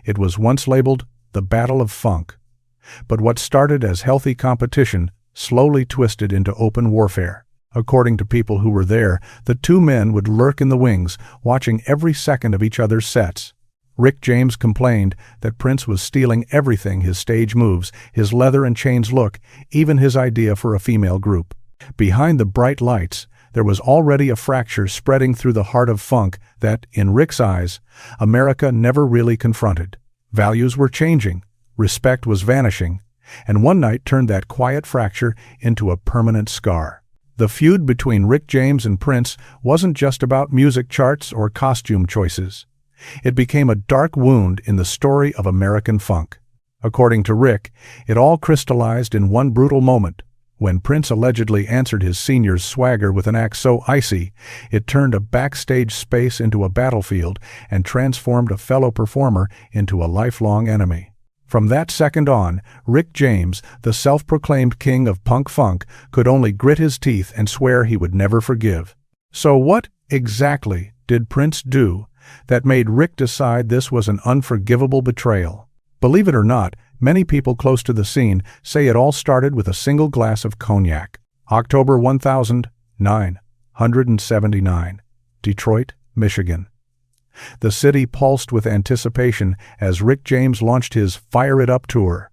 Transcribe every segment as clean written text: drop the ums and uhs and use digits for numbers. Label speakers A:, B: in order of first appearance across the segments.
A: It was once labeled the Battle of Funk. But what started as healthy competition slowly twisted into open warfare. According to people who were there, the two men would lurk in the wings, watching every second of each other's sets. Rick James complained that Prince was stealing everything: his stage moves, his leather and chains look, even his idea for a female group. Behind the bright lights, there was already a fracture spreading through the heart of funk that, in Rick's eyes, America never really confronted. Values were changing, respect was vanishing, and one night turned that quiet fracture into a permanent scar. The feud between Rick James and Prince wasn't just about music charts or costume choices. It became a dark wound in the story of American funk. According to Rick, it all crystallized in one brutal moment. When Prince allegedly answered his senior's swagger with an act so icy, it turned a backstage space into a battlefield and transformed a fellow performer into a lifelong enemy. From that second on, Rick James, the self-proclaimed king of punk funk, could only grit his teeth and swear he would never forgive. So what exactly did Prince do that made Rick decide this was an unforgivable betrayal? Believe it or not, many people close to the scene say it all started with a single glass of cognac. October 1979, Detroit, Michigan. The city pulsed with anticipation as Rick James launched his Fire It Up tour.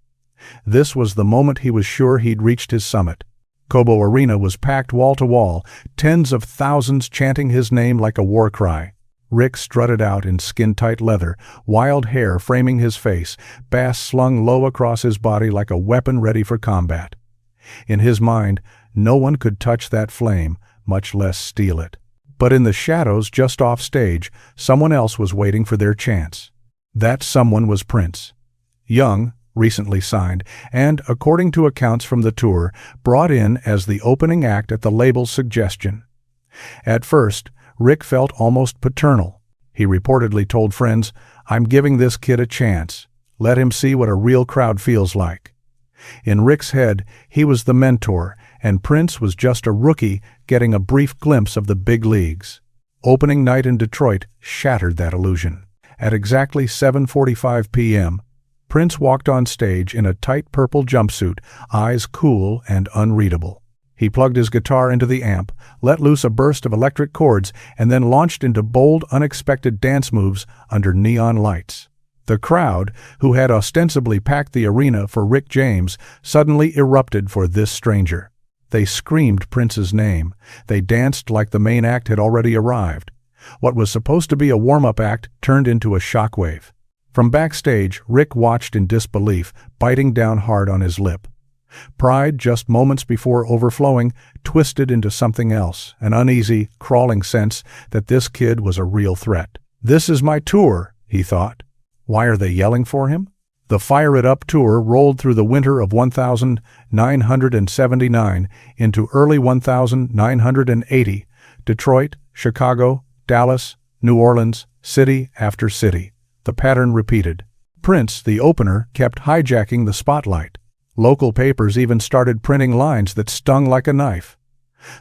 A: This was the moment he was sure he'd reached his summit. Cobo Arena was packed wall to wall, tens of thousands chanting his name like a war cry. Rick strutted out in skin-tight leather, wild hair framing his face, bass slung low across his body like a weapon ready for combat. In his mind, no one could touch that flame, much less steal it. But in the shadows just off stage, someone else was waiting for their chance. That someone was Prince. Young, recently signed, and, according to accounts from the tour, brought in as the opening act at the label's suggestion. At first, Rick felt almost paternal. He reportedly told friends, "I'm giving this kid a chance. Let him see what a real crowd feels like." In Rick's head, he was the mentor, and Prince was just a rookie getting a brief glimpse of the big leagues. Opening night in Detroit shattered that illusion. At exactly 7:45 p.m., Prince walked on stage in a tight purple jumpsuit, eyes cool and unreadable. He plugged his guitar into the amp, let loose a burst of electric chords, and then launched into bold, unexpected dance moves under neon lights. The crowd, who had ostensibly packed the arena for Rick James, suddenly erupted for this stranger. They screamed Prince's name. They danced like the main act had already arrived. What was supposed to be a warm-up act turned into a shockwave. From backstage, Rick watched in disbelief, biting down hard on his lip. Pride, just moments before overflowing, twisted into something else, an uneasy, crawling sense that this kid was a real threat. "This is my tour," he thought. Why are they yelling for him? The Fire It Up tour rolled through the winter of 1979 into early 1980. Detroit, Chicago, Dallas, New Orleans, city after city. The pattern repeated. Prince, the opener, kept hijacking the spotlight. Local papers even started printing lines that stung like a knife.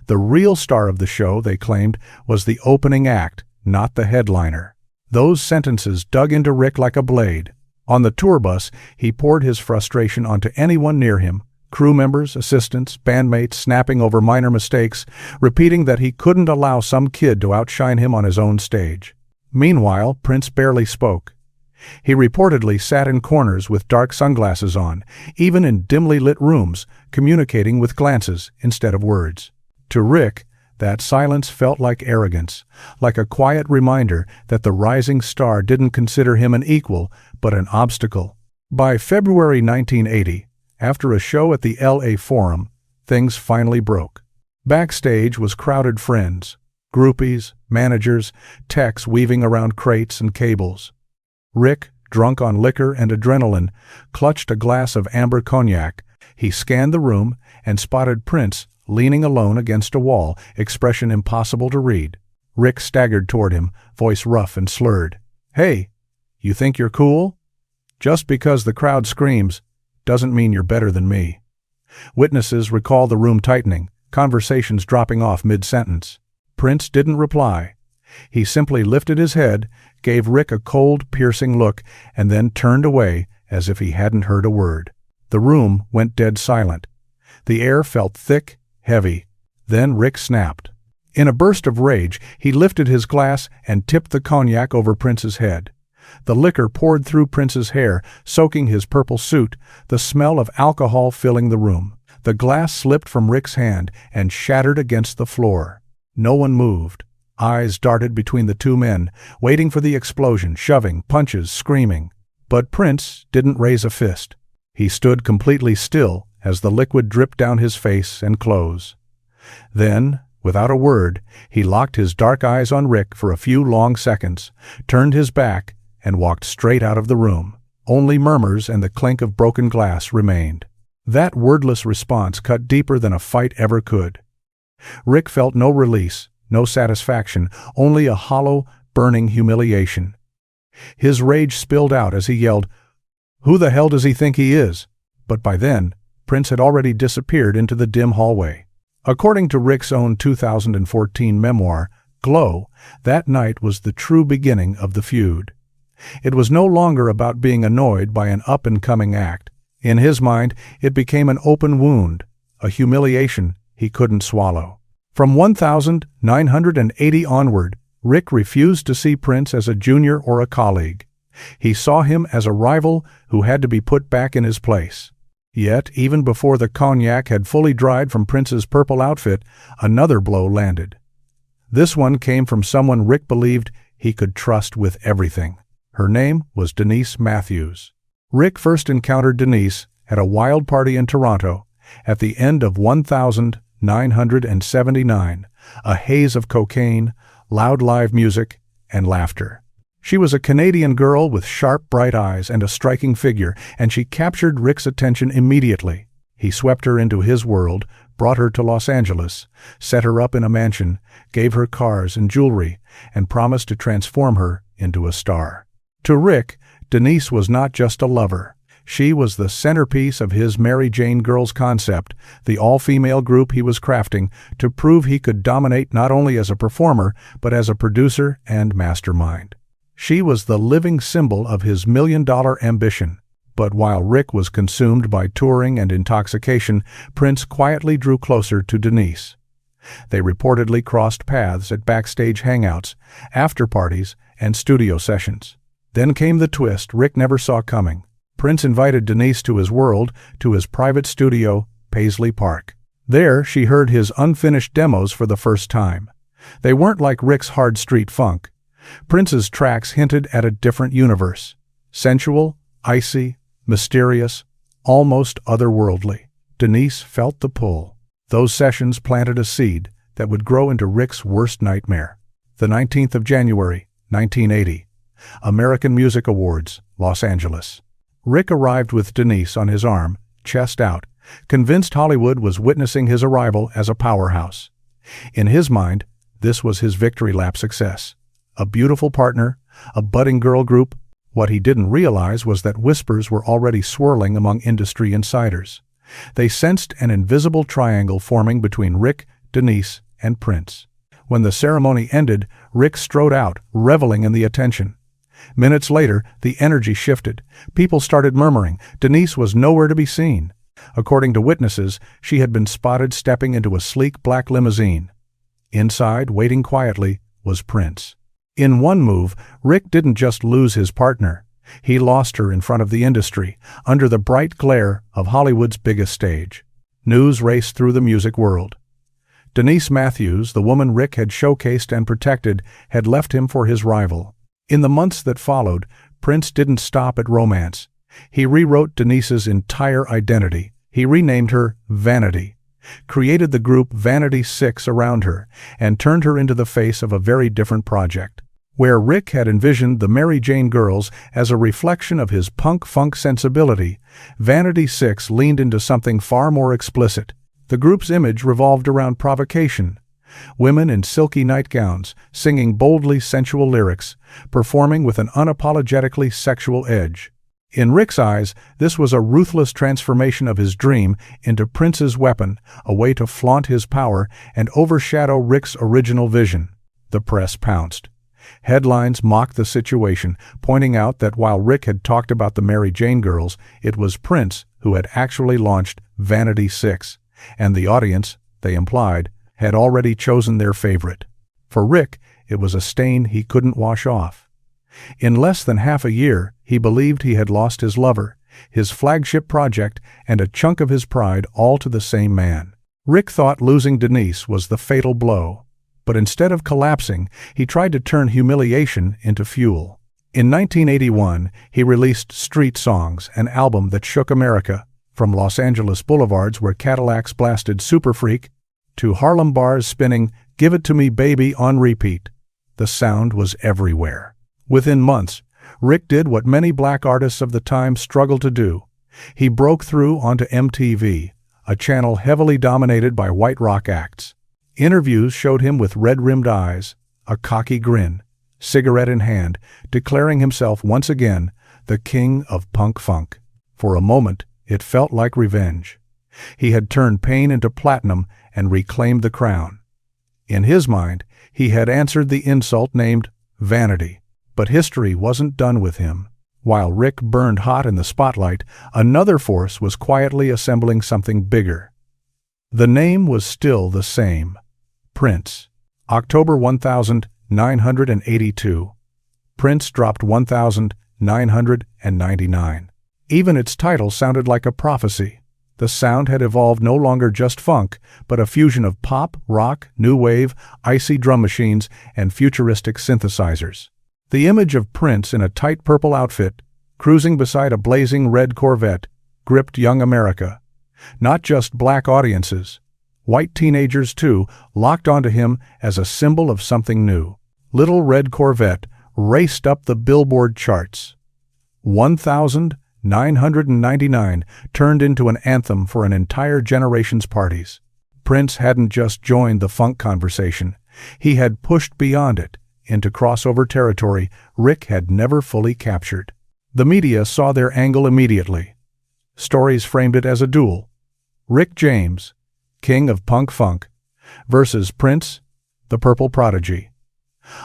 A: The real star of the show, they claimed, was the opening act, not the headliner. Those sentences dug into Rick like a blade. On the tour bus, he poured his frustration onto anyone near him, crew members, assistants, bandmates snapping over minor mistakes, repeating that he couldn't allow some kid to outshine him on his own stage. Meanwhile, Prince barely spoke. He reportedly sat in corners with dark sunglasses on, even in dimly lit rooms, communicating with glances instead of words. To Rick, that silence felt like arrogance, like a quiet reminder that the rising star didn't consider him an equal, but an obstacle. By February 1980, after a show at the LA Forum, things finally broke. Backstage was crowded friends, groupies, managers, techs weaving around crates and cables. Rick, drunk on liquor and adrenaline, clutched a glass of amber cognac. He scanned the room and spotted Prince leaning alone against a wall, expression impossible to read. Rick staggered toward him, voice rough and slurred. "Hey, you think you're cool? Just because the crowd screams doesn't mean you're better than me." Witnesses recall the room tightening, conversations dropping off mid-sentence. Prince didn't reply. He simply lifted his head, gave Rick a cold, piercing look and then turned away as if he hadn't heard a word. The room went dead silent. The air felt thick, heavy. Then Rick snapped. In a burst of rage, he lifted his glass and tipped the cognac over Prince's head. The liquor poured through Prince's hair, soaking his purple suit, the smell of alcohol filling the room. The glass slipped from Rick's hand and shattered against the floor. No one moved. Eyes darted between the two men, waiting for the explosion, shoving, punches, screaming. But Prince didn't raise a fist. He stood completely still as the liquid dripped down his face and clothes. Then, without a word, he locked his dark eyes on Rick for a few long seconds, turned his back, and walked straight out of the room. Only murmurs and the clink of broken glass remained. That wordless response cut deeper than a fight ever could. Rick felt no release, no satisfaction, only a hollow, burning humiliation. His rage spilled out as he yelled, "Who the hell does he think he is?" But by then, Prince had already disappeared into the dim hallway. According to Rick's own 2014 memoir, Glow, that night was the true beginning of the feud. It was no longer about being annoyed by an up-and-coming act. In his mind, it became an open wound, a humiliation he couldn't swallow. From 1980 onward, Rick refused to see Prince as a junior or a colleague. He saw him as a rival who had to be put back in his place. Yet, even before the cognac had fully dried from Prince's purple outfit, another blow landed. This one came from someone Rick believed he could trust with everything. Her name was Denise Matthews. Rick first encountered Denise at a wild party in Toronto at the end of 1979, a haze of cocaine, loud live music, and laughter. She was a Canadian girl with sharp, bright eyes and a striking figure, and she captured Rick's attention immediately. He swept her into his world, brought her to Los Angeles, set her up in a mansion, gave her cars and jewelry, and promised to transform her into a star. To Rick, Denise was not just a lover. She was the centerpiece of his Mary Jane Girls concept, the all-female group he was crafting to prove he could dominate not only as a performer, but as a producer and mastermind. She was the living symbol of his million-dollar ambition. But while Rick was consumed by touring and intoxication, Prince quietly drew closer to Denise. They reportedly crossed paths at backstage hangouts, after-parties, and studio sessions. Then came the twist Rick never saw coming. Prince invited Denise to his world, to his private studio, Paisley Park. There, she heard his unfinished demos for the first time. They weren't like Rick's hard street funk. Prince's tracks hinted at a different universe. Sensual, icy, mysterious, almost otherworldly. Denise felt the pull. Those sessions planted a seed that would grow into Rick's worst nightmare. The 19th of January, 1980. American Music Awards, Los Angeles. Rick arrived with Denise on his arm, chest out, convinced Hollywood was witnessing his arrival as a powerhouse. In his mind, this was his victory lap success. A beautiful partner, a budding girl group. What he didn't realize was that whispers were already swirling among industry insiders. They sensed an invisible triangle forming between Rick, Denise, and Prince. When the ceremony ended, Rick strode out, reveling in the attention. Minutes later, the energy shifted. People started murmuring. Denise was nowhere to be seen. According to witnesses, she had been spotted stepping into a sleek black limousine. Inside, waiting quietly, was Prince. In one move, Rick didn't just lose his partner. He lost her in front of the industry, under the bright glare of Hollywood's biggest stage. News raced through the music world. Denise Matthews, the woman Rick had showcased and protected, had left him for his rival. In the months that followed, Prince didn't stop at romance. He rewrote Denise's entire identity. He renamed her Vanity, created the group Vanity 6 around her, and turned her into the face of a very different project. Where Rick had envisioned the Mary Jane Girls as a reflection of his punk-funk sensibility, Vanity 6 leaned into something far more explicit. The group's image revolved around provocation. Women in silky nightgowns, singing boldly sensual lyrics, performing with an unapologetically sexual edge. In Rick's eyes, this was a ruthless transformation of his dream into Prince's weapon, a way to flaunt his power and overshadow Rick's original vision. The press pounced. Headlines mocked the situation, pointing out that while Rick had talked about the Mary Jane girls, it was Prince who had actually launched Vanity 6, and the audience, they implied, had already chosen their favorite. For Rick, it was a stain he couldn't wash off. In less than half a year, he believed he had lost his lover, his flagship project, and a chunk of his pride all to the same man. Rick thought losing Denise was the fatal blow, but instead of collapsing, he tried to turn humiliation into fuel. In 1981, he released Street Songs, an album that shook America, from Los Angeles boulevards where Cadillacs blasted Super Freak, to Harlem bars spinning Give It To Me Baby on repeat. The sound was everywhere. Within months, Rick did what many black artists of the time struggled to do. He broke through onto MTV, a channel heavily dominated by white rock acts. Interviews showed him with red-rimmed eyes, a cocky grin, cigarette in hand, declaring himself once again the king of punk funk. For a moment, it felt like revenge. He had turned pain into platinum and reclaimed the crown. In his mind, he had answered the insult named vanity. But history wasn't done with him. While Rick burned hot in the spotlight, another force was quietly assembling something bigger. The name was still the same: Prince. October 1982. Prince dropped 1999. Even its title sounded like a prophecy. The sound had evolved no longer just funk, but a fusion of pop, rock, new wave, icy drum machines, and futuristic synthesizers. The image of Prince in a tight purple outfit, cruising beside a blazing red Corvette, gripped young America. Not just black audiences. White teenagers, too, locked onto him as a symbol of something new. Little Red Corvette raced up the Billboard charts. 1999 turned into an anthem for an entire generation's parties. Prince hadn't just joined the funk conversation. He had pushed beyond it, into crossover territory Rick had never fully captured. The media saw their angle immediately. Stories framed it as a duel. Rick James, king of punk funk, versus Prince, the purple prodigy.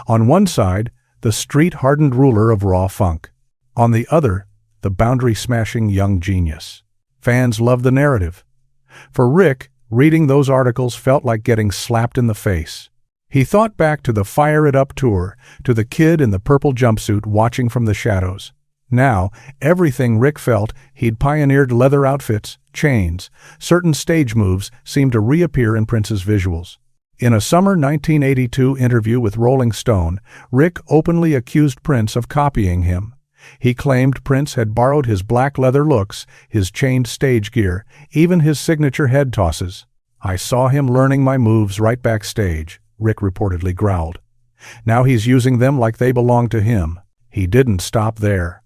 A: On one side, the street-hardened ruler of raw funk. On the other, the boundary-smashing young genius. Fans loved the narrative. For Rick, reading those articles felt like getting slapped in the face. He thought back to the Fire It Up tour, to the kid in the purple jumpsuit watching from the shadows. Now, everything Rick felt, he'd pioneered: leather outfits, chains. Certain stage moves seemed to reappear in Prince's visuals. In a summer 1982 interview with Rolling Stone, Rick openly accused Prince of copying him. He claimed Prince had borrowed his black leather looks, his chained stage gear, even his signature head tosses. "I saw him learning my moves right backstage," Rick reportedly growled. "Now he's using them like they belong to him." He didn't stop there.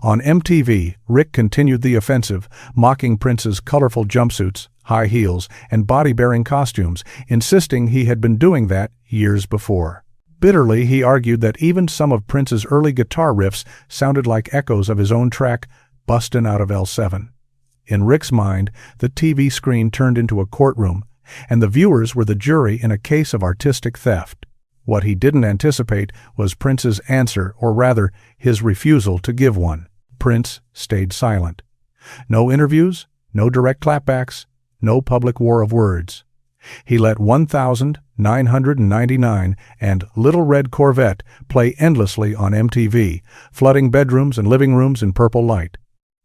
A: On MTV, Rick continued the offensive, mocking Prince's colorful jumpsuits, high heels, and body-bearing costumes, insisting he had been doing that years before. Bitterly, he argued that even some of Prince's early guitar riffs sounded like echoes of his own track, "Bustin' Out of L7." In Rick's mind, the TV screen turned into a courtroom, and the viewers were the jury in a case of artistic theft. What he didn't anticipate was Prince's answer, or rather, his refusal to give one. Prince stayed silent. No interviews, no direct clapbacks, no public war of words. He let 1999 and Little Red Corvette play endlessly on MTV, flooding bedrooms and living rooms in purple light.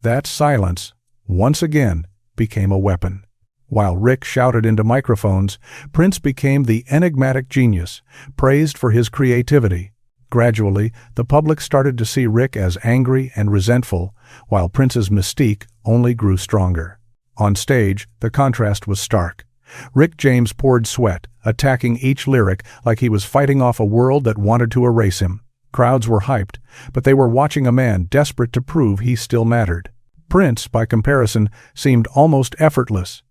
A: That silence, once again, became a weapon. While Rick shouted into microphones, Prince became the enigmatic genius, praised for his creativity. Gradually, the public started to see Rick as angry and resentful, while Prince's mystique only grew stronger. On stage, the contrast was stark. Rick James poured sweat, attacking each lyric like he was fighting off a world that wanted to erase him. Crowds were hyped, but they were watching a man desperate to prove he still mattered. Prince, by comparison, seemed almost effortless.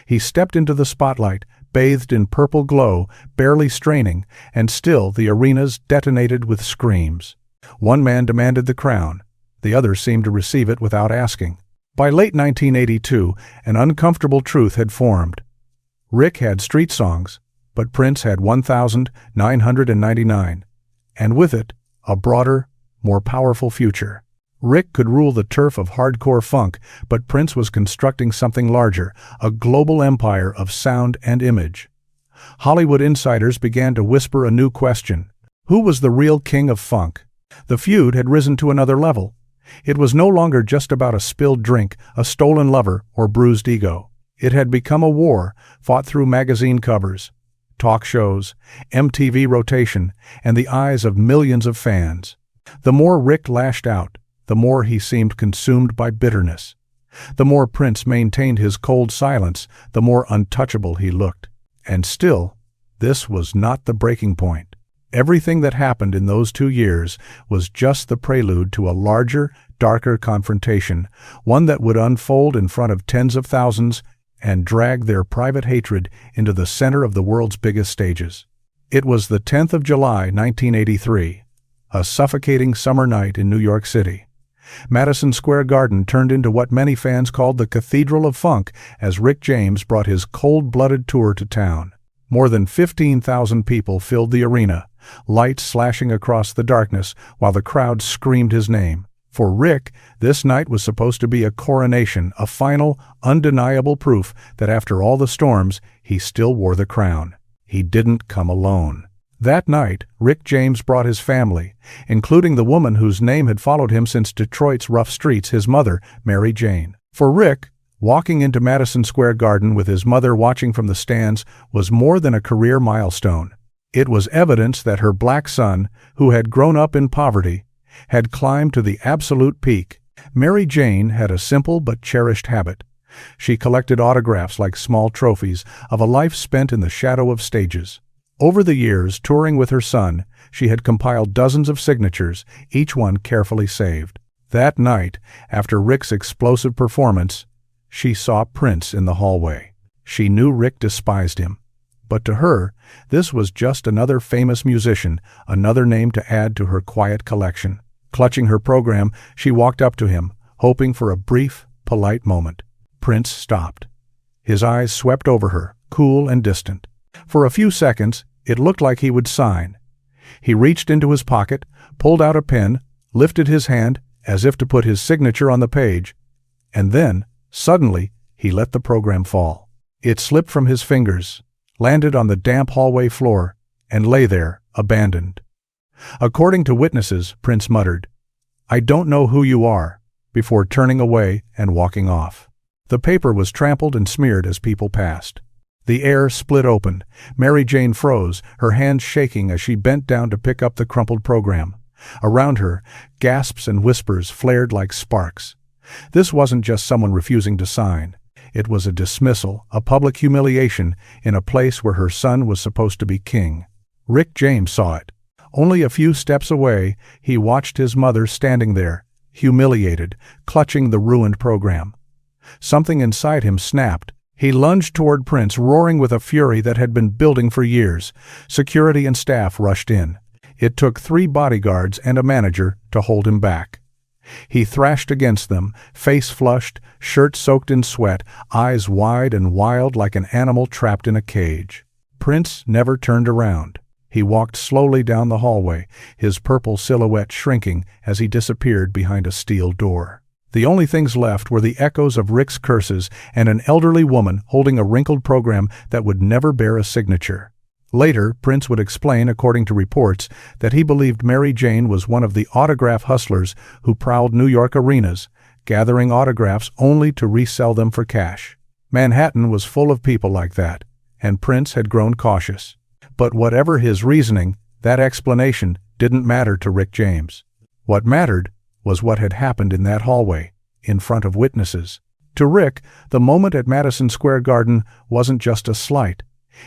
A: He stepped into the spotlight, bathed in purple glow, barely straining, and still the arenas detonated with screams. One man demanded the crown. The other seemed to receive it without asking. By late 1982, an uncomfortable truth had formed. Rick had Street Songs, but Prince had 1999. and with it, a broader, more powerful future. Rick could rule the turf of hardcore funk, but Prince was constructing something larger, a global empire of sound and image. Hollywood insiders began to whisper a new question. Who was the real king of funk? The feud had risen to another level. It was no longer just about a spilled drink, a stolen lover, or bruised ego. It had become a war, fought through magazine covers, talk shows, MTV rotation, and the eyes of millions of fans. The more Rick lashed out, the more he seemed consumed by bitterness. The more Prince maintained his cold silence, the more untouchable he looked. And still, this was not the breaking point. Everything that happened in those 2 years was just the prelude to a larger, darker confrontation, one that would unfold in front of tens of thousands and drag their private hatred into the center of the world's biggest stages. It was the 10th of July, 1983, a suffocating summer night in New York City. Madison Square Garden turned into what many fans called the Cathedral of Funk as Rick James brought his cold-blooded tour to town. More than 15,000 people filled the arena, lights slashing across the darkness while the crowd screamed his name. For Rick, this night was supposed to be a coronation, a final, undeniable proof that after all the storms, he still wore the crown. He didn't come alone. That night, Rick James brought his family, including the woman whose name had followed him since Detroit's rough streets, his mother, Mary Jane. For Rick, walking into Madison Square Garden with his mother watching from the stands was more than a career milestone. It was evidence that her black son, who had grown up in poverty, had climbed to the absolute peak. Mary Jane had a simple but cherished habit. She collected autographs like small trophies of a life spent in the shadow of stages. Over the years, touring with her son, she had compiled dozens of signatures, each one carefully saved. That night, after Rick's explosive performance, she saw Prince in the hallway. She knew Rick despised him. But to her, this was just another famous musician, another name to add to her quiet collection. Clutching her program, she walked up to him, hoping for a brief, polite moment. Prince stopped. His eyes swept over her, cool and distant. For a few seconds, it looked like he would sign. He reached into his pocket, pulled out a pen, lifted his hand as if to put his signature on the page, and then, suddenly, he let the program fall. It slipped from his fingers, landed on the damp hallway floor, and lay there, abandoned. According to witnesses, Prince muttered, "I don't know who you are," before turning away and walking off. The paper was trampled and smeared as people passed. The air split open. Mary Jane froze, her hands shaking as she bent down to pick up the crumpled program. Around her, gasps and whispers flared like sparks. This wasn't just someone refusing to sign. It was a dismissal, a public humiliation in a place where her son was supposed to be king. Rick James saw it. Only a few steps away, he watched his mother standing there, humiliated, clutching the ruined program. Something inside him snapped. He lunged toward Prince, roaring with a fury that had been building for years. Security and staff rushed in. It took 3 bodyguards and a manager to hold him back. He thrashed against them, face flushed, shirt soaked in sweat, eyes wide and wild like an animal trapped in a cage. Prince never turned around. He walked slowly down the hallway, his purple silhouette shrinking as he disappeared behind a steel door. The only things left were the echoes of Rick's curses and an elderly woman holding a wrinkled program that would never bear a signature. Later, Prince would explain, according to reports, that he believed Mary Jane was one of the autograph hustlers who prowled New York arenas, gathering autographs only to resell them for cash. Manhattan was full of people like that, and Prince had grown cautious. But whatever his reasoning, that explanation didn't matter to Rick James. What mattered was what had happened in that hallway, in front of witnesses. To Rick, the moment at Madison Square Garden wasn't just a slight.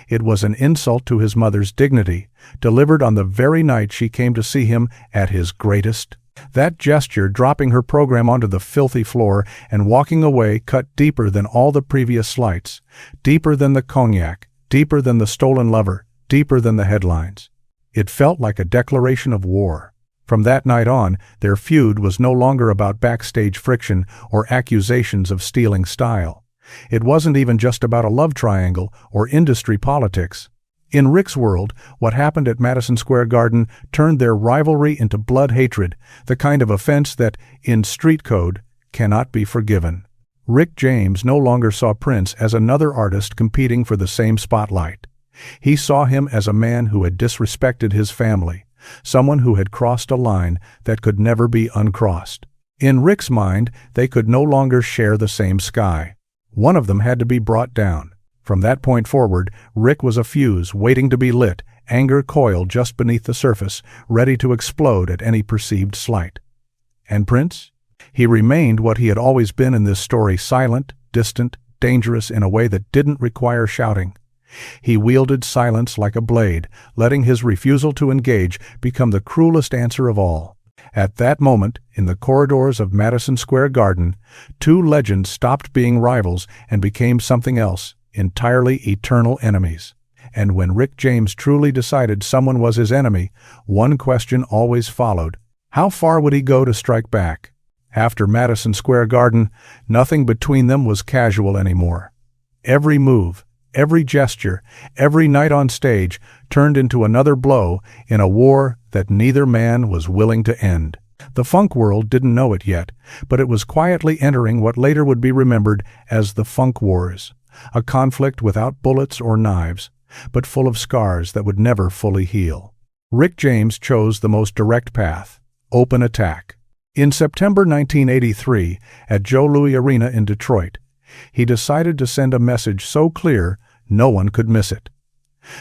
A: It was an insult to his mother's dignity, delivered on the very night she came to see him at his greatest. That gesture, dropping her program onto the filthy floor and walking away, cut deeper than all the previous slights, deeper than the cognac, deeper than the stolen lover, deeper than the headlines. It felt like a declaration of war. From that night on, their feud was no longer about backstage friction or accusations of stealing style. It wasn't even just about a love triangle or industry politics. In Rick's world, what happened at Madison Square Garden turned their rivalry into blood hatred, the kind of offense that, in street code, cannot be forgiven. Rick James no longer saw Prince as another artist competing for the same spotlight. He saw him as a man who had disrespected his family, someone who had crossed a line that could never be uncrossed. In Rick's mind, they could no longer share the same sky. One of them had to be brought down. From that point forward, Rick was a fuse waiting to be lit, anger coiled just beneath the surface, ready to explode at any perceived slight. And Prince? He remained what he had always been in this story, silent, distant, dangerous in a way that didn't require shouting. He wielded silence like a blade, letting his refusal to engage become the cruelest answer of all. At that moment, in the corridors of Madison Square Garden, two legends stopped being rivals and became something else, entirely eternal enemies. And when Rick James truly decided someone was his enemy, one question always followed. How far would he go to strike back? After Madison Square Garden, nothing between them was casual anymore. Every move, every gesture, every night on stage turned into another blow in a war that neither man was willing to end. The funk world didn't know it yet, but it was quietly entering what later would be remembered as the Funk Wars, a conflict without bullets or knives, but full of scars that would never fully heal. Rick James chose the most direct path: open attack. In September 1983, at Joe Louis Arena in Detroit, he decided to send a message so clear no one could miss it.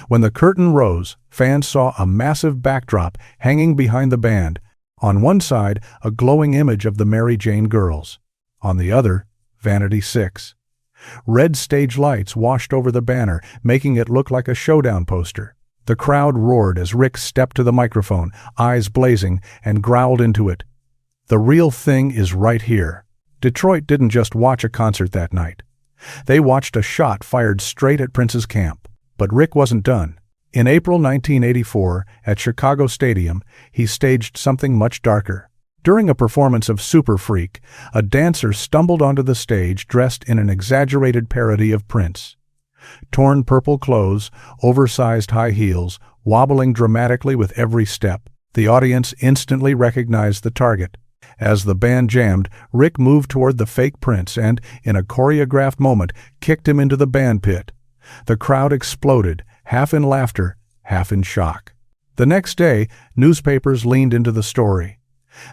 A: When the curtain rose, fans saw a massive backdrop hanging behind the band. On one side, a glowing image of the Mary Jane Girls. On the other, Vanity 6. Red stage lights washed over the banner, making it look like a showdown poster. The crowd roared as Rick stepped to the microphone, eyes blazing, and growled into it. The real thing is right here. Detroit didn't just watch a concert that night. They watched a shot fired straight at Prince's camp. But Rick wasn't done. In April 1984, at Chicago Stadium, he staged something much darker. During a performance of Super Freak, a dancer stumbled onto the stage dressed in an exaggerated parody of Prince. Torn purple clothes, oversized high heels, wobbling dramatically with every step, the audience instantly recognized the target. As the band jammed, Rick moved toward the fake Prince and, in a choreographed moment, kicked him into the band pit. The crowd exploded, half in laughter, half in shock. The next day, newspapers leaned into the story.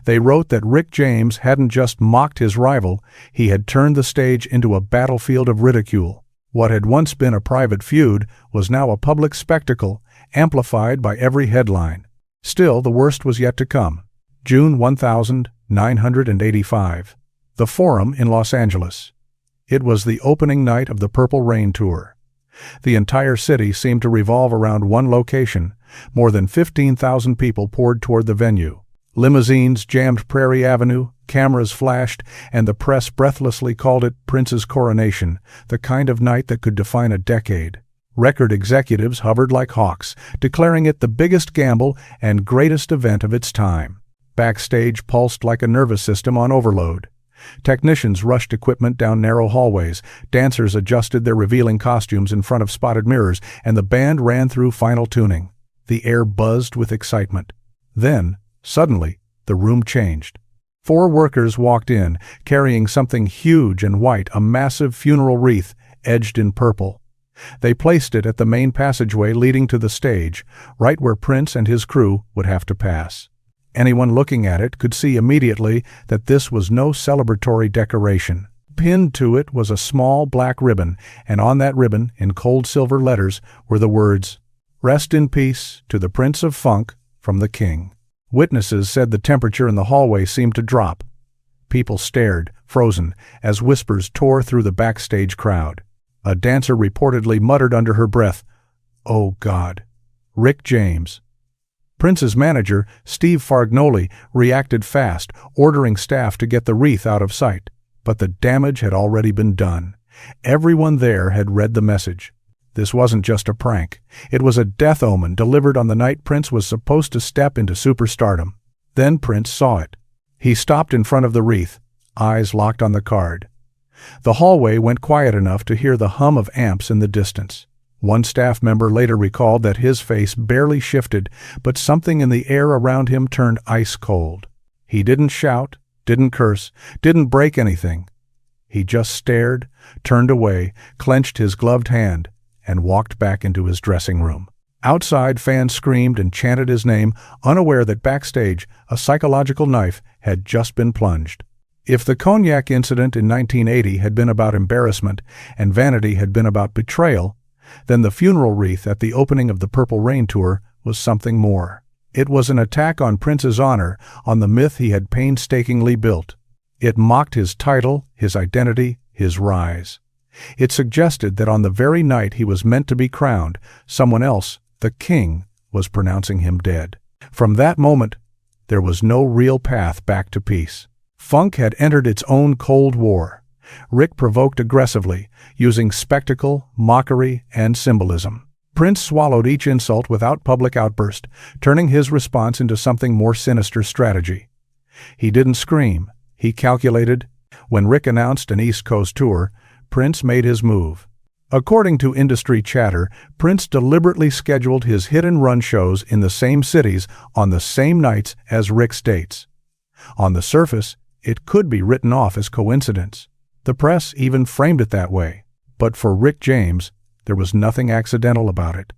A: They wrote that Rick James hadn't just mocked his rival, he had turned the stage into a battlefield of ridicule. What had once been a private feud was now a public spectacle, amplified by every headline. Still, the worst was yet to come. June 1985. The Forum in Los Angeles. It was the opening night of the Purple Rain Tour. The entire city seemed to revolve around one location. More than 15,000 people poured toward the venue. Limousines jammed Prairie Avenue, cameras flashed, and the press breathlessly called it Prince's coronation, the kind of night that could define a decade. Record executives hovered like hawks, declaring it the biggest gamble and greatest event of its time. Backstage pulsed like a nervous system on overload. Technicians rushed equipment down narrow hallways, dancers adjusted their revealing costumes in front of spotted mirrors, and the band ran through final tuning. The air buzzed with excitement. Then, suddenly, the room changed. 4 workers walked in, carrying something huge and white, a massive funeral wreath edged in purple. They placed it at the main passageway leading to the stage, right where Prince and his crew would have to pass. Anyone looking at it could see immediately that this was no celebratory decoration. Pinned to it was a small black ribbon, and on that ribbon, in cold silver letters, were the words, "Rest in peace to the Prince of Funk from the King." Witnesses said the temperature in the hallway seemed to drop. People stared, frozen, as whispers tore through the backstage crowd. A dancer reportedly muttered under her breath, "Oh God." Rick James. Prince's manager, Steve Fargnoli, reacted fast, ordering staff to get the wreath out of sight. But the damage had already been done. Everyone there had read the message. This wasn't just a prank. It was a death omen delivered on the night Prince was supposed to step into superstardom. Then Prince saw it. He stopped in front of the wreath, eyes locked on the card. The hallway went quiet enough to hear the hum of amps in the distance. One staff member later recalled that his face barely shifted, but something in the air around him turned ice cold. He didn't shout, didn't curse, didn't break anything. He just stared, turned away, clenched his gloved hand, and walked back into his dressing room. Outside, fans screamed and chanted his name, unaware that backstage, a psychological knife had just been plunged. If the cognac incident in 1980 had been about embarrassment and vanity had been about betrayal, then the funeral wreath at the opening of the Purple Rain tour was something more. It was an attack on Prince's honor, on the myth he had painstakingly built. It mocked his title, his identity, his rise. It suggested that on the very night he was meant to be crowned, someone else, the king, was pronouncing him dead. From that moment, there was no real path back to peace. Funk had entered its own Cold War. Rick provoked aggressively, using spectacle, mockery, and symbolism. Prince swallowed each insult without public outburst, turning his response into something more sinister strategy. He didn't scream. He calculated. When Rick announced an East Coast tour, Prince made his move. According to industry chatter, Prince deliberately scheduled his hit-and-run shows in the same cities on the same nights as Rick's dates. On the surface, it could be written off as coincidence. The press even framed it that way. But for Rick James, there was nothing accidental about it.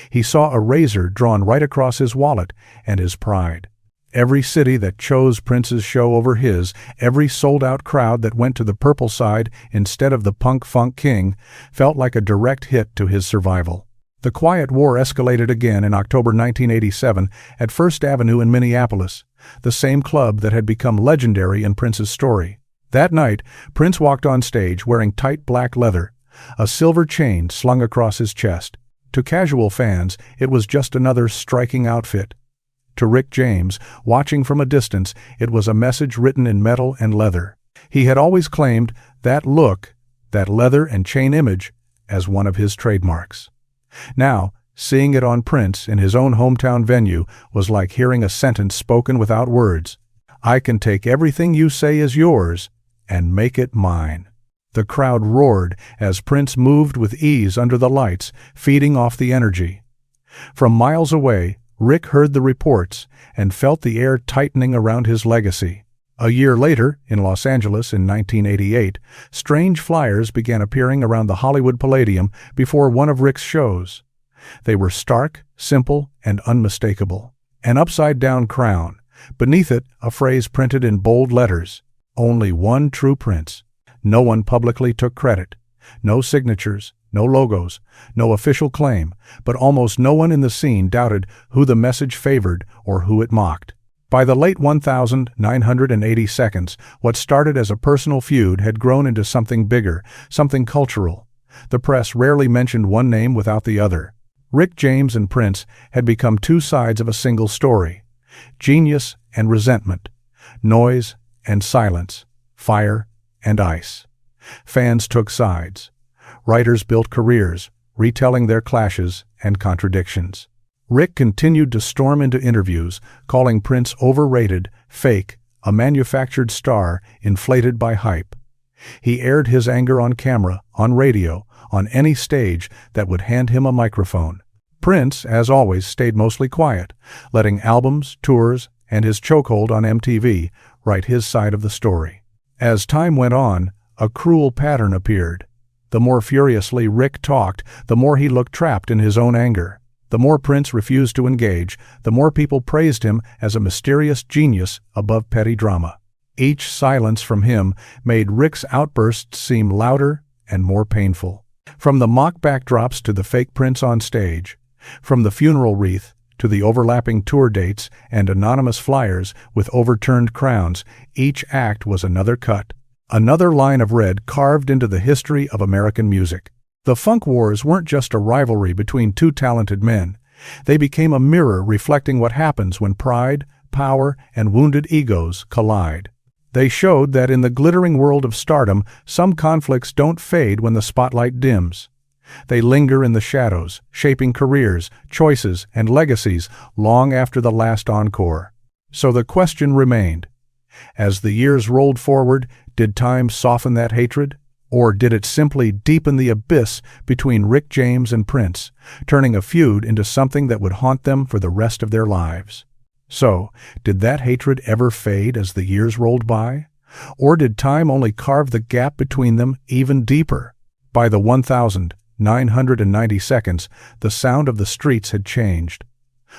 A: He saw a razor drawn right across his wallet and his pride. Every city that chose Prince's show over his, every sold-out crowd that went to the Purple Side instead of the punk-funk king, felt like a direct hit to his survival. The Quiet War escalated again in October 1987 at First Avenue in Minneapolis, the same club that had become legendary in Prince's story. That night, Prince walked on stage wearing tight black leather, a silver chain slung across his chest. To casual fans, it was just another striking outfit. To Rick James, watching from a distance, it was a message written in metal and leather. He had always claimed that look, that leather and chain image, as one of his trademarks. Now, seeing it on Prince in his own hometown venue was like hearing a sentence spoken without words. I can take everything you say is yours and make it mine. The crowd roared as Prince moved with ease under the lights, feeding off the energy. From miles away, Rick heard the reports and felt the air tightening around his legacy. A year later, in Los Angeles in 1988, strange flyers began appearing around the Hollywood Palladium before one of Rick's shows. They were stark, simple, and unmistakable. An upside-down crown. Beneath it, a phrase printed in bold letters. Only one true Prince. No one publicly took credit. No signatures, no logos, no official claim, but almost no one in the scene doubted who the message favored or who it mocked. By the late 1980 seconds, what started as a personal feud had grown into something bigger, something cultural. The press rarely mentioned one name without the other. Rick James and Prince had become two sides of a single story. Genius and resentment. Noise and silence. Fire and ice. Fans took sides. Writers built careers, retelling their clashes and contradictions. Rick continued to storm into interviews, calling Prince overrated, fake, a manufactured star inflated by hype. He aired his anger on camera, on radio, on any stage that would hand him a microphone. Prince, as always, stayed mostly quiet, letting albums, tours, and his chokehold on MTV write his side of the story. As time went on, a cruel pattern appeared. The more furiously Rick talked, the more he looked trapped in his own anger. The more Prince refused to engage, the more people praised him as a mysterious genius above petty drama. Each silence from him made Rick's outbursts seem louder and more painful. From the mock backdrops to the fake Prince on stage, from the funeral wreath to the overlapping tour dates and anonymous flyers with overturned crowns, each act was another cut. Another line of red carved into the history of American music. The funk wars weren't just a rivalry between two talented men. They became a mirror reflecting what happens when pride, power, and wounded egos collide. They showed that in the glittering world of stardom, some conflicts don't fade when the spotlight dims. They linger in the shadows, shaping careers, choices, and legacies long after the last encore. So the question remained. As the years rolled forward, did time soften that hatred, Or did it simply deepen the abyss between Rick James and Prince, turning a feud into something that would haunt them for the rest of their lives? So, did that hatred ever fade as the years rolled by? Or did time only carve the gap between them even deeper? By the 1,990 seconds, the sound of the streets had changed.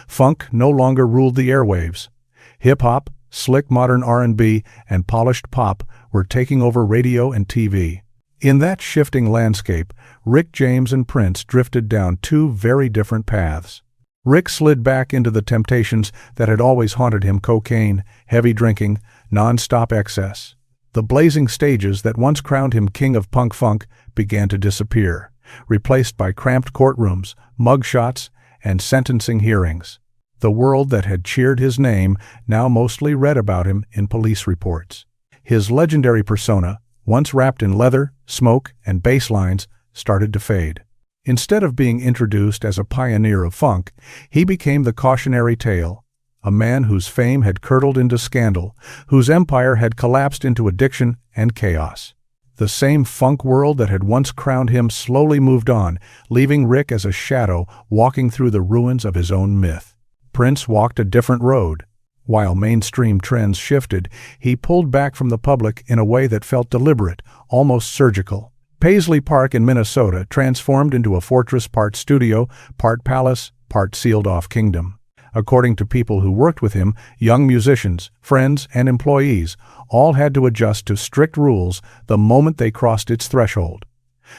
A: Funk no longer ruled the airwaves. Hip-hop, slick modern R&B, and polished pop were taking over radio and TV. In that shifting landscape, Rick James and Prince drifted down two very different paths. Rick slid back into the temptations that had always haunted him: cocaine, heavy drinking, non-stop excess. The blazing stages that once crowned him king of punk funk began to disappear, replaced by cramped courtrooms, mugshots, and sentencing hearings. The world that had cheered his name now mostly read about him in police reports. His legendary persona, once wrapped in leather, smoke, and bass lines, started to fade. Instead of being introduced as a pioneer of funk, he became the cautionary tale, a man whose fame had curdled into scandal, whose empire had collapsed into addiction and chaos. The same funk world that had once crowned him slowly moved on, leaving Rick as a shadow walking through the ruins of his own myth. Prince walked a different road. While mainstream trends shifted, he pulled back from the public in a way that felt deliberate, almost surgical. Paisley Park in Minnesota transformed into a fortress part studio, part palace, part sealed-off kingdom. According to people who worked with him, young musicians, friends, and employees all had to adjust to strict rules the moment they crossed its threshold.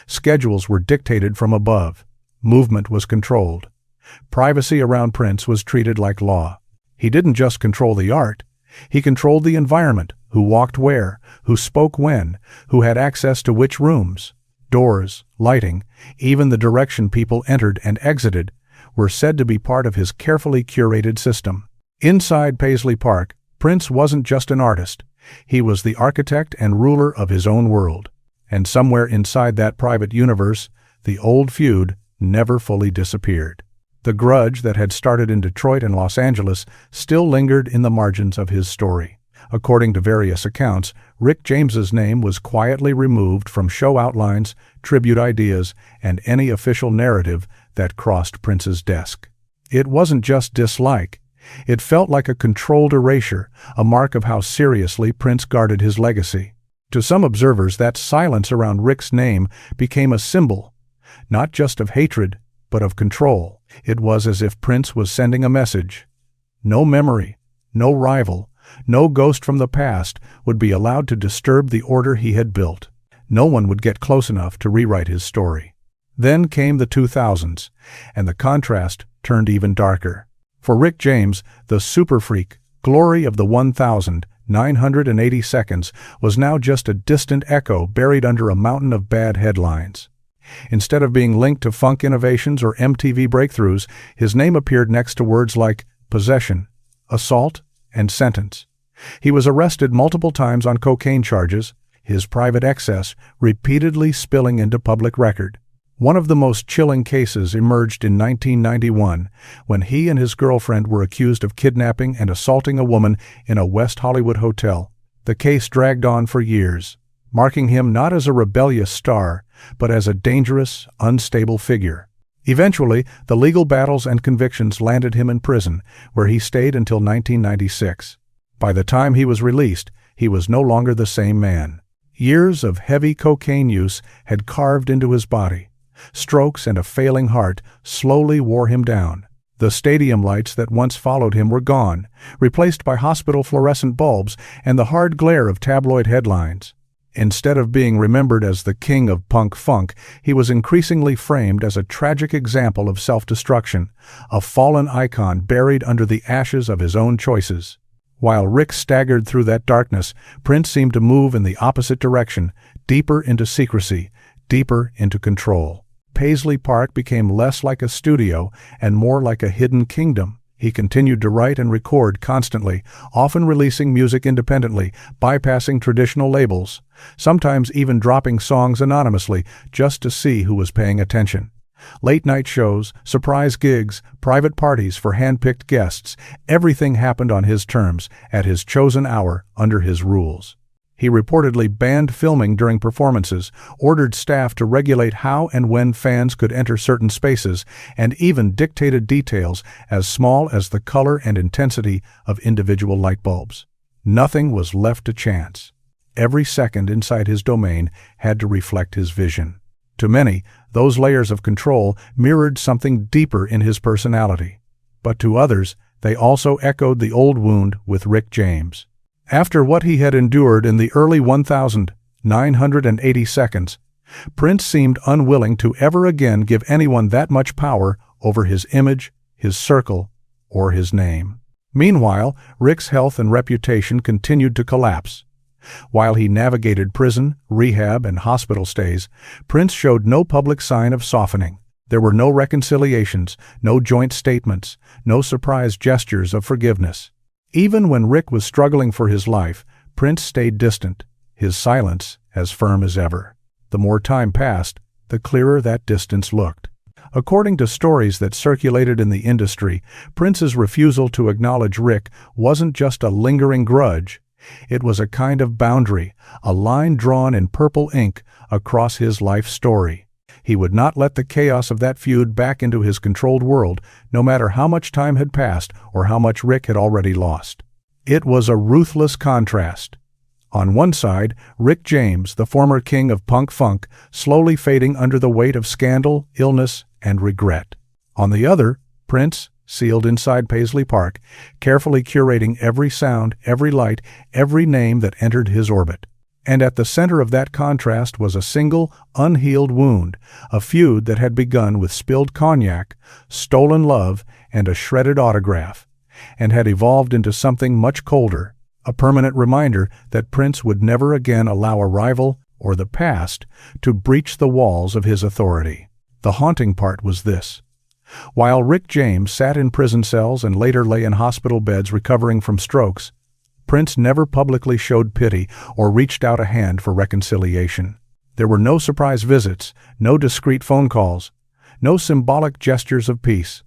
A: Schedules were dictated from above. Movement was controlled. Privacy around Prince was treated like law. He didn't just control the art, he controlled the environment: who walked where, who spoke when, who had access to which rooms. Doors, lighting, even the direction people entered and exited were said to be part of his carefully curated system. Inside Paisley Park, Prince wasn't just an artist. He was the architect and ruler of his own world. And somewhere inside that private universe, the old feud never fully disappeared. The grudge that had started in Detroit and Los Angeles still lingered in the margins of his story. According to various accounts, Rick James's name was quietly removed from show outlines, tribute ideas, and any official narrative that crossed Prince's desk. It wasn't just dislike. It felt like a controlled erasure, a mark of how seriously Prince guarded his legacy. To some observers, that silence around Rick's name became a symbol, not just of hatred, but of control. It was as if Prince was sending a message. No memory, no rival, no ghost from the past would be allowed to disturb the order he had built. No one would get close enough to rewrite his story. Then came the 2000s, and the contrast turned even darker. For Rick James, the super freak glory of the 1,980 seconds was now just a distant echo buried under a mountain of bad headlines. Instead of being linked to funk innovations or MTV breakthroughs, his name appeared next to words like possession, assault, and sentence. He was arrested multiple times on cocaine charges, his private excess repeatedly spilling into public record. One of the most chilling cases emerged in 1991 when he and his girlfriend were accused of kidnapping and assaulting a woman in a West Hollywood hotel. The case dragged on for years, marking him not as a rebellious star, but as a dangerous, unstable figure. Eventually, the legal battles and convictions landed him in prison, where he stayed until 1996. By the time he was released, he was no longer the same man. Years of heavy cocaine use had carved into his body. Strokes and a failing heart slowly wore him down. The stadium lights that once followed him were gone, replaced by hospital fluorescent bulbs and the hard glare of tabloid headlines. Instead of being remembered as the king of punk funk, he was increasingly framed as a tragic example of self-destruction, a fallen icon buried under the ashes of his own choices. While Rick staggered through that darkness, Prince seemed to move in the opposite direction, deeper into secrecy, deeper into control. Paisley Park became less like a studio and more like a hidden kingdom. He continued to write and record constantly, often releasing music independently, bypassing traditional labels, sometimes even dropping songs anonymously just to see who was paying attention. Late-night shows, surprise gigs, private parties for hand-picked guests, everything happened on his terms, at his chosen hour, under his rules. He reportedly banned filming during performances, ordered staff to regulate how and when fans could enter certain spaces, and even dictated details as small as the color and intensity of individual light bulbs. Nothing was left to chance. Every second inside his domain had to reflect his vision. To many, those layers of control mirrored something deeper in his personality. But to others, they also echoed the old wound with Rick James. After what he had endured in the early 1980 seconds, Prince seemed unwilling to ever again give anyone that much power over his image, his circle, or his name. Meanwhile, Rick's health and reputation continued to collapse. While he navigated prison, rehab, and hospital stays, Prince showed no public sign of softening. There were no reconciliations, no joint statements, no surprise gestures of forgiveness. Even when Rick was struggling for his life, Prince stayed distant, his silence as firm as ever. The more time passed, the clearer that distance looked. According to stories that circulated in the industry, Prince's refusal to acknowledge Rick wasn't just a lingering grudge. It was a kind of boundary, a line drawn in purple ink across his life story. He would not let the chaos of that feud back into his controlled world, no matter how much time had passed or how much Rick had already lost. It was a ruthless contrast. On one side, Rick James, the former king of punk funk, slowly fading under the weight of scandal, illness, and regret. On the other, Prince, sealed inside Paisley Park, carefully curating every sound, every light, every name that entered his orbit. And at the center of that contrast was a single, unhealed wound, a feud that had begun with spilled cognac, stolen love, and a shredded autograph, and had evolved into something much colder, a permanent reminder that Prince would never again allow a rival, or the past, to breach the walls of his authority. The haunting part was this. While Rick James sat in prison cells and later lay in hospital beds recovering from strokes, Prince never publicly showed pity or reached out a hand for reconciliation. There were no surprise visits, no discreet phone calls, no symbolic gestures of peace.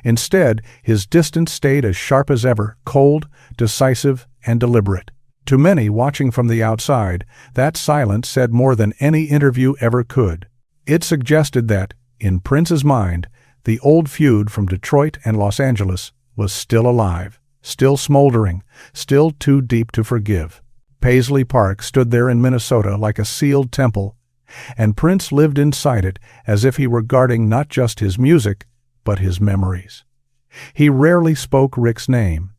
A: Instead, his distance stayed as sharp as ever, cold, decisive, and deliberate. To many watching from the outside, that silence said more than any interview ever could. It suggested that, in Prince's mind, the old feud from Detroit and Los Angeles was still alive, still smoldering, still too deep to forgive. Paisley Park stood there in Minnesota like a sealed temple, and Prince lived inside it as if he were guarding not just his music, but his memories. He rarely spoke Rick's name.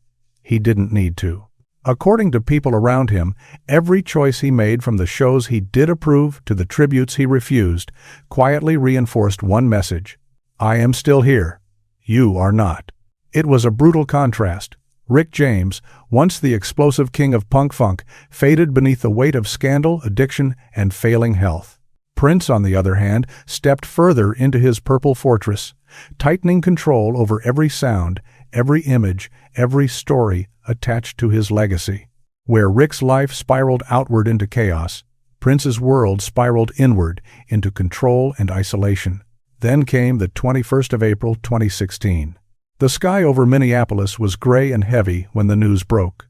A: He didn't need to. According to people around him, every choice he made, from the shows he did approve to the tributes he refused, quietly reinforced one message: I am still here. You are not. It was a brutal contrast. Rick James, once the explosive king of punk funk, faded beneath the weight of scandal, addiction, and failing health. Prince, on the other hand, stepped further into his purple fortress, tightening control over every sound, every image, every story attached to his legacy. Where Rick's life spiraled outward into chaos, Prince's world spiraled inward into control and isolation. Then came the 21st of April, 2016. The sky over Minneapolis was gray and heavy when the news broke.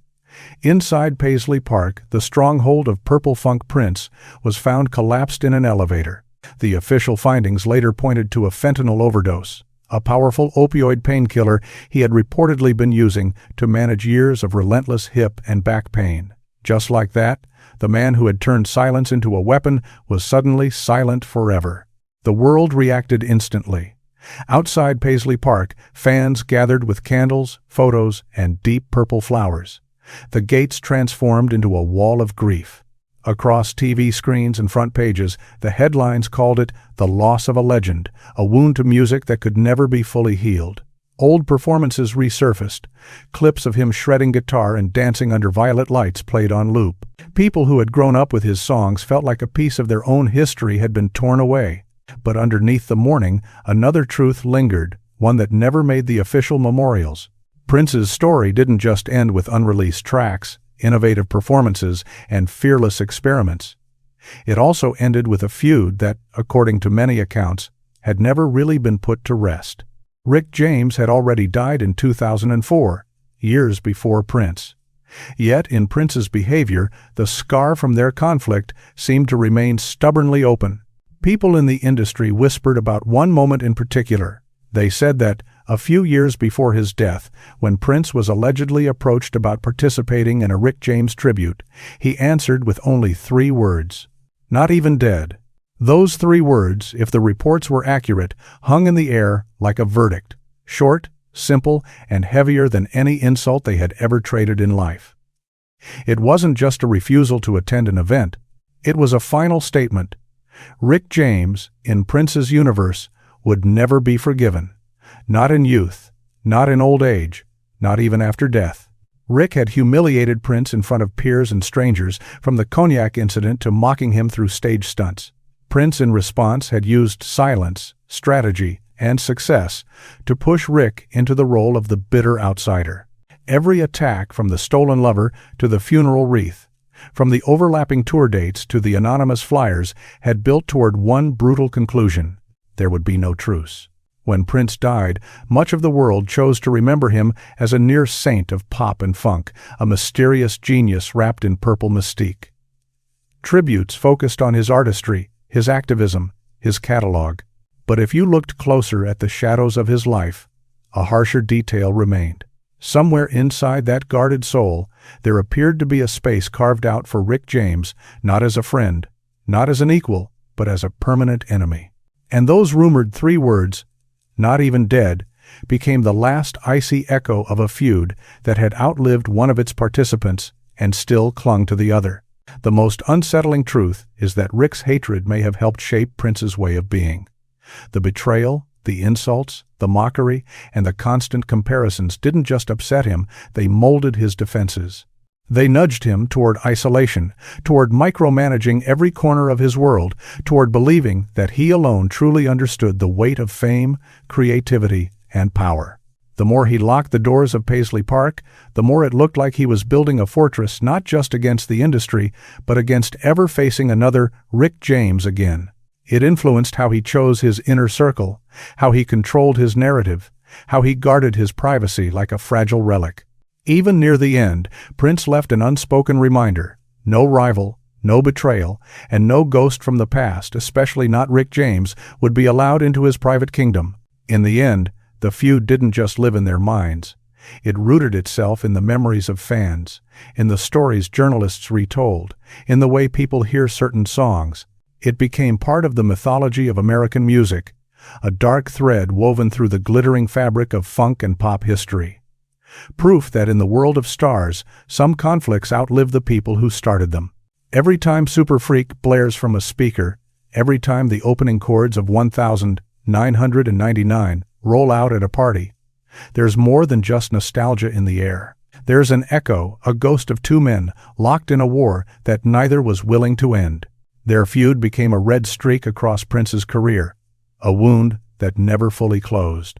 A: Inside Paisley Park, the stronghold of purple funk Prince was found collapsed in an elevator. The official findings later pointed to a fentanyl overdose, a powerful opioid painkiller he had reportedly been using to manage years of relentless hip and back pain. Just like that, the man who had turned silence into a weapon was suddenly silent forever. The world reacted instantly. Outside Paisley Park, fans gathered with candles, photos, and deep purple flowers. The gates transformed into a wall of grief. Across TV screens and front pages, the headlines called it the loss of a legend, a wound to music that could never be fully healed. Old performances resurfaced. Clips of him shredding guitar and dancing under violet lights played on loop. People who had grown up with his songs felt like a piece of their own history had been torn away. But underneath the mourning, another truth lingered, one that never made the official memorials. Prince's story didn't just end with unreleased tracks, innovative performances, and fearless experiments. It also ended with a feud that, according to many accounts, had never really been put to rest. Rick James had already died in 2004, years before Prince. Yet, in Prince's behavior, the scar from their conflict seemed to remain stubbornly open. People in the industry whispered about one moment in particular. They said that, a few years before his death, when Prince was allegedly approached about participating in a Rick James tribute, he answered with only 3 words: "Not even dead." Those 3 words, if the reports were accurate, hung in the air like a verdict, short, simple, and heavier than any insult they had ever traded in life. It wasn't just a refusal to attend an event. It was a final statement. Rick James, in Prince's universe, would never be forgiven. Not in youth, not in old age, not even after death. Rick had humiliated Prince in front of peers and strangers, from the cognac incident to mocking him through stage stunts. Prince, in response, had used silence, strategy, and success to push Rick into the role of the bitter outsider. Every attack, from the stolen lover to the funeral wreath, from the overlapping tour dates to the anonymous flyers, had built toward one brutal conclusion: there would be no truce. When Prince died, much of the world chose to remember him as a near saint of pop and funk, a mysterious genius wrapped in purple mystique. Tributes focused on his artistry, his activism, his catalog. But if you looked closer at the shadows of his life, a harsher detail remained. Somewhere inside that guarded soul, there appeared to be a space carved out for Rick James, not as a friend, not as an equal, but as a permanent enemy. And those rumored 3 words, "not even dead," became the last icy echo of a feud that had outlived one of its participants and still clung to the other. The most unsettling truth is that Rick's hatred may have helped shape Prince's way of being. The betrayal, the insults, the mockery, and the constant comparisons didn't just upset him, they molded his defenses. They nudged him toward isolation, toward micromanaging every corner of his world, toward believing that he alone truly understood the weight of fame, creativity, and power. The more he locked the doors of Paisley Park, the more it looked like he was building a fortress not just against the industry, but against ever facing another Rick James again. It influenced how he chose his inner circle, how he controlled his narrative, how he guarded his privacy like a fragile relic. Even near the end, Prince left an unspoken reminder: no rival, no betrayal, and no ghost from the past, especially not Rick James, would be allowed into his private kingdom. In the end, the feud didn't just live in their minds. It rooted itself in the memories of fans, in the stories journalists retold, in the way people hear certain songs. It became part of the mythology of American music, a dark thread woven through the glittering fabric of funk and pop history. Proof that in the world of stars, some conflicts outlive the people who started them. Every time Super Freak blares from a speaker, every time the opening chords of 1999 roll out at a party, there's more than just nostalgia in the air. There's an echo, a ghost of 2 men locked in a war that neither was willing to end. Their feud became a red streak across Prince's career, a wound that never fully closed.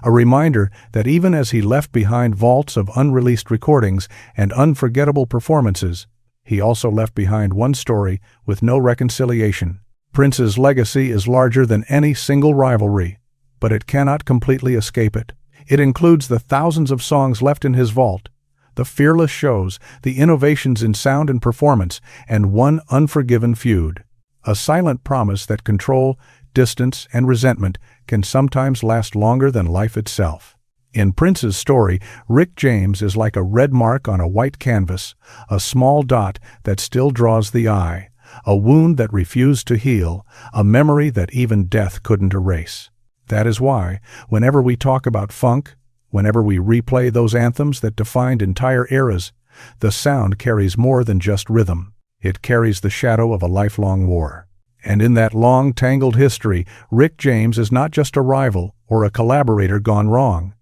A: A reminder that even as he left behind vaults of unreleased recordings and unforgettable performances, he also left behind one story with no reconciliation. Prince's legacy is larger than any single rivalry, but it cannot completely escape it. It includes the thousands of songs left in his vault, the fearless shows, the innovations in sound and performance, and one unforgiven feud. A silent promise that control, distance, and resentment can sometimes last longer than life itself. In Prince's story, Rick James is like a red mark on a white canvas, a small dot that still draws the eye, a wound that refused to heal, a memory that even death couldn't erase. That is why, whenever we talk about funk, whenever we replay those anthems that defined entire eras, the sound carries more than just rhythm. It carries the shadow of a lifelong war. And in that long, tangled history, Rick James is not just a rival or a collaborator gone wrong.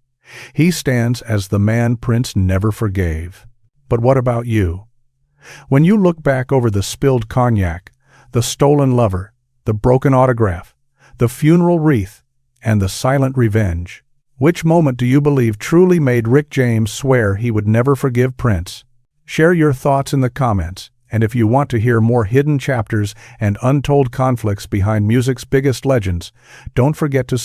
A: He stands as the man Prince never forgave. But what about you? When you look back over the spilled cognac, the stolen lover, the broken autograph, the funeral wreath, and the silent revenge, which moment do you believe truly made Rick James swear he would never forgive Prince? Share your thoughts in the comments, and if you want to hear more hidden chapters and untold conflicts behind music's biggest legends, don't forget to